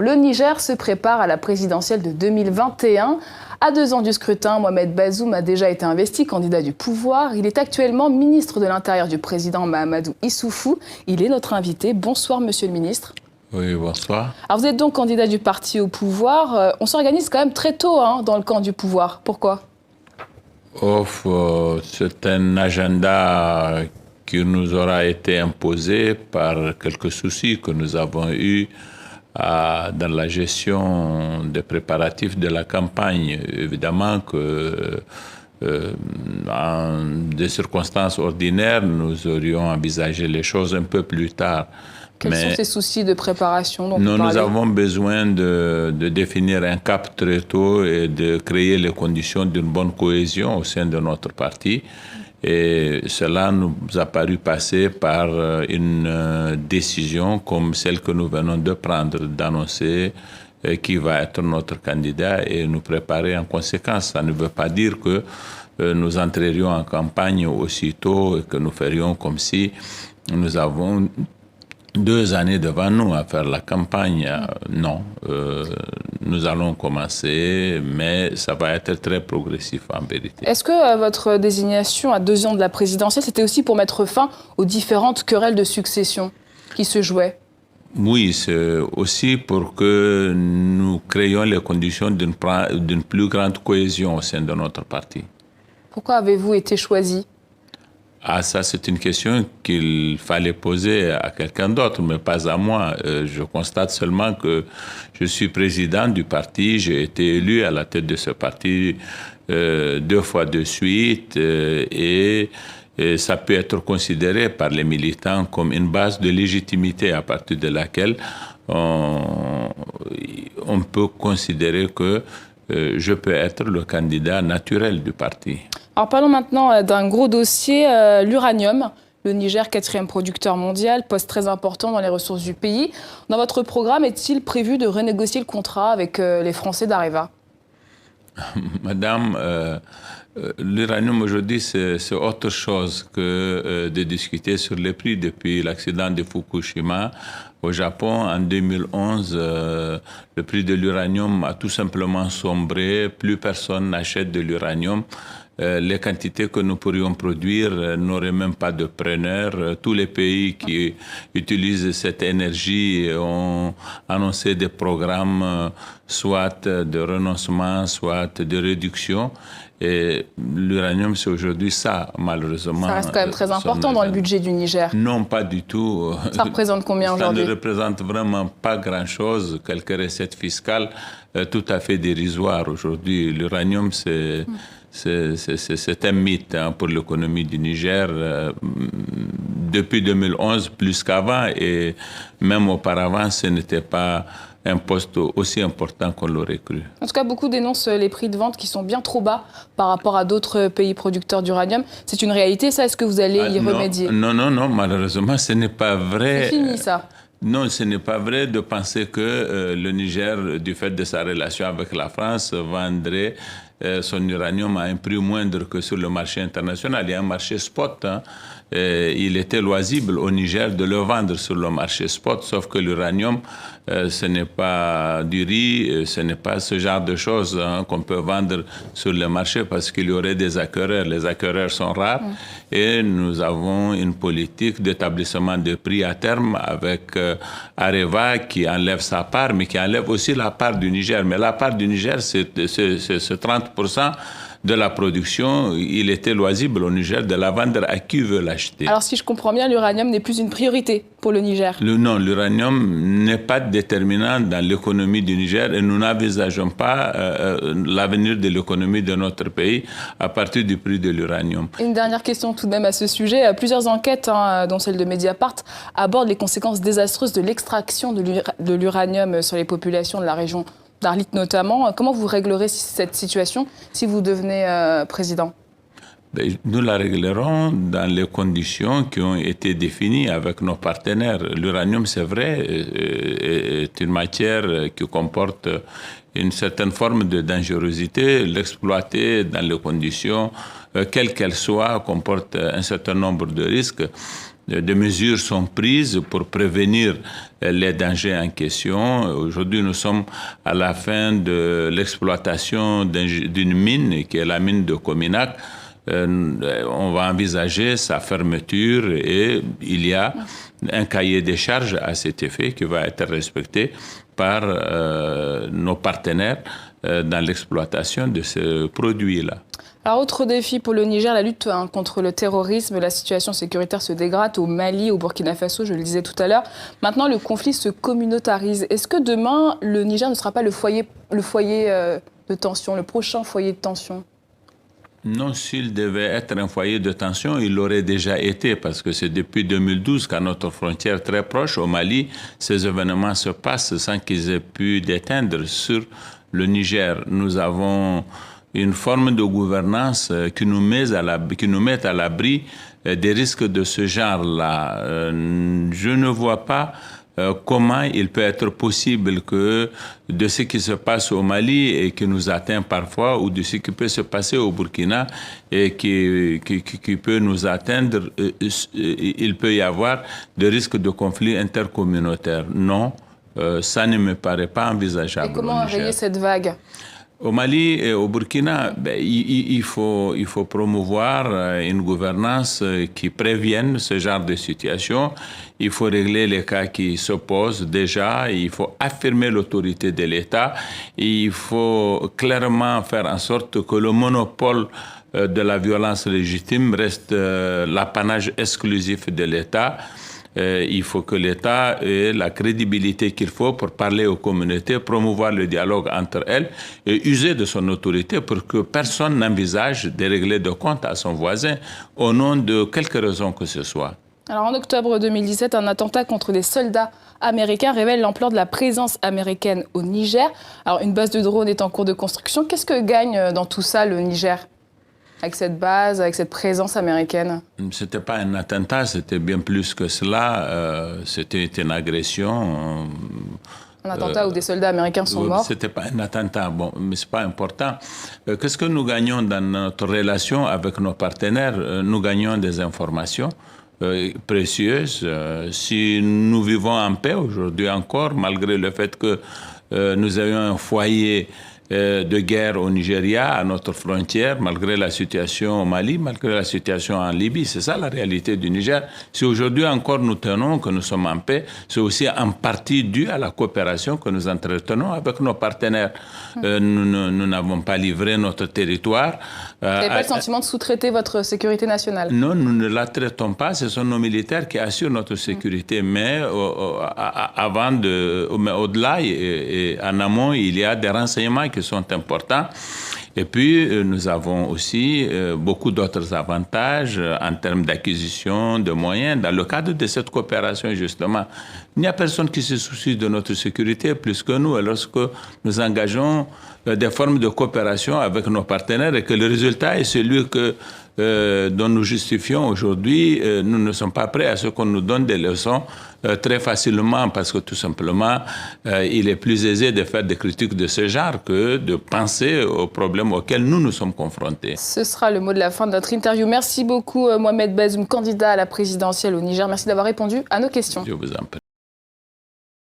Le Niger se prépare à la présidentielle de 2021. À 2 ans du scrutin, Mohamed Bazoum a déjà été investi candidat du pouvoir. Il est actuellement ministre de l'Intérieur du président Mahamadou Issoufou. Il est notre invité. Bonsoir, monsieur le ministre. Oui, bonsoir. Alors vous êtes donc candidat du parti au pouvoir. On s'organise quand même très tôt dans le camp du pouvoir. Pourquoi ? C'est un agenda qui nous aura été imposé par quelques soucis que nous avons eus dans la gestion des préparatifs de la campagne. Évidemment que en des circonstances ordinaires, nous aurions envisagé les choses un peu plus tard. Quels sont ces soucis de préparation dont vous parlez ? Nous avons besoin de définir un cap très tôt et de créer les conditions d'une bonne cohésion au sein de notre parti. Et cela nous a paru passer par une décision comme celle que nous venons de prendre, d'annoncer qui va être notre candidat et nous préparer en conséquence. Ça ne veut pas dire que nous entrerions en campagne aussitôt et que nous ferions comme si nous avons 2 années devant nous à faire la campagne. Non, nous allons commencer, mais ça va être très progressif en vérité. Est-ce que votre désignation à 2 ans de la présidentielle, c'était aussi pour mettre fin aux différentes querelles de succession qui se jouaient ? Oui, c'est aussi pour que nous créions les conditions d'une plus grande cohésion au sein de notre parti. Pourquoi avez-vous été choisi ? Ah, ça, c'est une question qu'il fallait poser à quelqu'un d'autre, mais pas à moi. Je constate seulement que je suis président du parti. J'ai été élu à la tête de ce parti 2 fois de suite et ça peut être considéré par les militants comme une base de légitimité à partir de laquelle on peut considérer que je peux être le candidat naturel du parti. Alors parlons maintenant d'un gros dossier, l'uranium. Le Niger, 4e producteur mondial, poste très important dans les ressources du pays. Dans votre programme, est-il prévu de renégocier le contrat avec les Français d'Areva ? Madame, l'uranium aujourd'hui, c'est autre chose que de discuter sur les prix. Depuis l'accident de Fukushima au Japon en 2011, le prix de l'uranium a tout simplement sombré. Plus personne n'achète de l'uranium. Les quantités que nous pourrions produire n'auraient même pas de preneur. Tous les pays qui utilisent cette énergie ont annoncé des programmes soit de renoncement, soit de réduction. Et l'uranium, c'est aujourd'hui ça, malheureusement. Ça reste quand même très important dans le budget du Niger. Non, pas du tout. Ça représente combien aujourd'hui ? Ça ne représente vraiment pas grand-chose, quelques recettes fiscales tout à fait dérisoires aujourd'hui. L'uranium, c'est un mythe pour l'économie du Niger. Depuis 2011, plus qu'avant, et même auparavant, ce n'était pas un poste aussi important qu'on l'aurait cru. En tout cas, beaucoup dénoncent les prix de vente qui sont bien trop bas par rapport à d'autres pays producteurs d'uranium. C'est une réalité, ça ? Est-ce que vous allez y remédier ? Non, malheureusement, ce n'est pas vrai. C'est fini, ça ? Non, ce n'est pas vrai de penser que le Niger, du fait de sa relation avec la France, vendrait son uranium à un prix moindre que sur le marché international. Il y a un marché spot. Il était loisible au Niger de le vendre sur le marché spot, sauf que l'uranium, ce n'est pas du riz, ce n'est pas ce genre de choses qu'on peut vendre sur le marché parce qu'il y aurait des acquéreurs. Les acquéreurs sont rares et nous avons une politique d'établissement de prix à terme avec Areva qui enlève sa part, mais qui enlève aussi la part du Niger. Mais la part du Niger, c'est 30% de la production. Il était loisible au Niger de la vendre à qui veut l'acheter. Alors si je comprends bien, l'uranium n'est plus une priorité pour le Niger. Non, l'uranium n'est pas déterminant dans l'économie du Niger et nous n'envisageons pas l'avenir de l'économie de notre pays à partir du prix de l'uranium. Une dernière question tout de même à ce sujet. Plusieurs enquêtes, dont celle de Mediapart, abordent les conséquences désastreuses de l'extraction de l'uranium sur les populations de la région d'Arlit notamment. Comment vous réglerez cette situation si vous devenez président ? Nous la réglerons dans les conditions qui ont été définies avec nos partenaires. L'uranium, c'est vrai, est une matière qui comporte une certaine forme de dangerosité. L'exploiter dans les conditions, quelles qu'elles soient, comporte un certain nombre de risques. des mesures sont prises pour prévenir les dangers en question. Aujourd'hui, nous sommes à la fin de l'exploitation d'une mine, qui est la mine de Cominac. On va envisager sa fermeture et il y a un cahier des charges à cet effet qui va être respecté par nos partenaires dans l'exploitation de ce produit-là. Alors, autre défi pour le Niger, la lutte contre le terrorisme. La situation sécuritaire se dégrade au Mali, au Burkina Faso, je le disais tout à l'heure. Maintenant, le conflit se communautarise. Est-ce que demain, le Niger ne sera pas le foyer de tension, le prochain foyer de tension? Non, s'il devait être un foyer de tension, il l'aurait déjà été, parce que c'est depuis 2012 qu'à notre frontière très proche, au Mali, ces événements se passent sans qu'ils aient pu déteindre sur le Niger. Nous avons une forme de gouvernance qui nous met à l'abri des risques de ce genre-là. Je ne vois pas comment il peut être possible que de ce qui se passe au Mali et qui nous atteint parfois, ou de ce qui peut se passer au Burkina et qui peut nous atteindre, il peut y avoir des risques de conflits intercommunautaires. Non, ça ne me paraît pas envisageable. Et comment enrayer cette vague ? Au Mali et au Burkina, il faut promouvoir une gouvernance qui prévienne ce genre de situation. Il faut régler les cas qui se posent déjà. Il faut affirmer l'autorité de l'État. Il faut clairement faire en sorte que le monopole de la violence légitime reste l'apanage exclusif de l'État. Il faut que l'État ait la crédibilité qu'il faut pour parler aux communautés, promouvoir le dialogue entre elles et user de son autorité pour que personne n'envisage de régler de compte à son voisin au nom de quelque raison que ce soit. Alors en octobre 2017, un attentat contre des soldats américains révèle l'ampleur de la présence américaine au Niger. Alors une base de drones est en cours de construction. Qu'est-ce que gagne dans tout ça le Niger ? Avec cette base, avec cette présence américaine? Ce n'était pas un attentat, c'était bien plus que cela. C'était une agression. Un attentat où des soldats américains sont morts? Ce n'était pas un attentat, bon, mais ce n'est pas important. Qu'est-ce que nous gagnons dans notre relation avec nos partenaires? Nous gagnons des informations précieuses. Si nous vivons en paix aujourd'hui encore, malgré le fait que nous ayons un foyer de guerre au Nigeria, à notre frontière, malgré la situation au Mali, malgré la situation en Libye. C'est ça la réalité du Niger. Si aujourd'hui encore nous tenons que nous sommes en paix, c'est aussi en partie dû à la coopération que nous entretenons avec nos partenaires. Nous n'avons pas livré notre territoire. Vous n'avez pas le sentiment de sous-traiter votre sécurité nationale? Non, nous ne la traitons pas. Ce sont nos militaires qui assurent notre sécurité. Mais au-delà et en amont, il y a des renseignements qui sont importants. Et puis, nous avons aussi beaucoup d'autres avantages en termes d'acquisition de moyens. Dans le cadre de cette coopération, justement, il n'y a personne qui se soucie de notre sécurité plus que nous. Et lorsque nous engageons des formes de coopération avec nos partenaires et que le résultat est celui dont nous justifions aujourd'hui, nous ne sommes pas prêts à ce qu'on nous donne des leçons très facilement, parce que tout simplement, il est plus aisé de faire des critiques de ce genre que de penser aux problèmes auxquels nous sommes confrontés. Ce sera le mot de la fin de notre interview. Merci beaucoup Mohamed Bazoum, candidat à la présidentielle au Niger. Merci d'avoir répondu à nos questions. Je vous en prie.